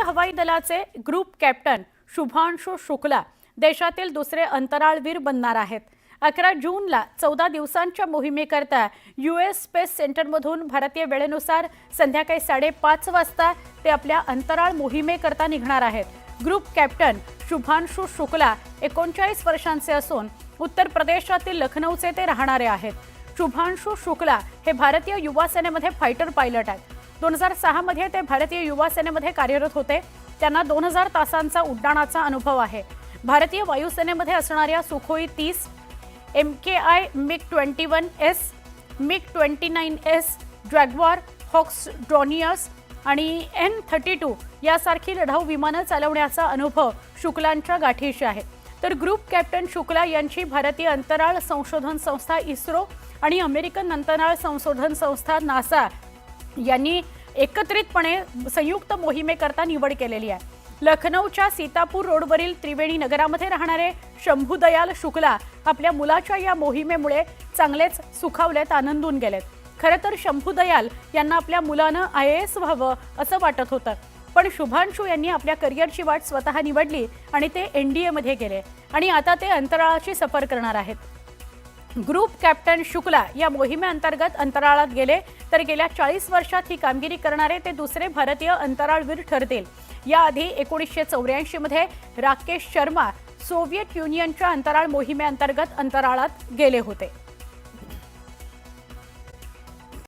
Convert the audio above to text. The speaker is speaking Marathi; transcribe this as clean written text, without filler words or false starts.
हवाई दलाचे ग्रुप कॅप्टन शुभांशु शुक्ला देशातील दुसरे अंतराळवीर बनणार आहेत। 11 जूनला 14 दिवसांच्या मोहिमेकरता US स्पेस सेंटरमधून भारतीय वेळेनुसार संध्याकाळी 5:30 वाजता ते आपल्या अंतराळ मोहिमेकरता निघणार आहेत। ग्रुप कॅप्टन शुभांशु शुक्ला 39 वर्षांचे असून उत्तर प्रदेशातील लखनौचे ते राहणारे आहेत। शुभांशु शुक्ला हे भारतीय युवा सेनेमध्ये फायटर पायलट आहेत। 2006 मध्ये ते भारतीय युवा सेनेमध्ये कार्यरत होते। त्यांना 2000 तासांचा उड्डाणाचा अनुभव आहे। भारतीय वायुसेनेमध्ये असणाऱ्या Sukhoi 30, MKI MiG-21S, MiG-29S, jaguar, hawks Dorniers आणि N-32 यासारखी लढाऊ विमानं चालवण्याचा अनुभव शुक्लांच्या गाठीशी आहे। तर ग्रुप कॅप्टन शुक्ला यांची भारतीय अंतराळ संशोधन संस्था इस्रो आणि अमेरिकन अंतराळ संशोधन संस्था नासा यांनी एकत्रितपणे संयुक्त मोहिमेकरता निवड केलेली आहे। लखनौच्या सीतापूर रोडवरील त्रिवेणी नगरामध्ये राहणारे शंभूदयाल शुक्ला आपल्या मुलाच्या या मोहिमेमुळे चांगलेच सुखावलेत, आनंदून गेलेत। खरं तर शंभूदयाल यांना आपल्या मुलानं IAS व्हावं असं वाटत होतं, पण शुभांशु यांनी आपल्या करिअरची वाट स्वतः निवडली आणि ते NDA मध्ये गेले आणि आता ते अंतराळाची सफर करणार आहेत। ग्रुप कॅप्टन शुक्ला या मोहिमेअंतर्गत अंतराळात गेले तर गेल्या 40 वर्षात ही कामगिरी करणारे ते दुसरे भारतीय अंतराळवीर ठरतील। याआधी 1984 मध्ये राकेश शर्मा सोव्हिएट युनियनच्या अंतराळ मोहिमेअंतर्गत अंतराळात गेले होते।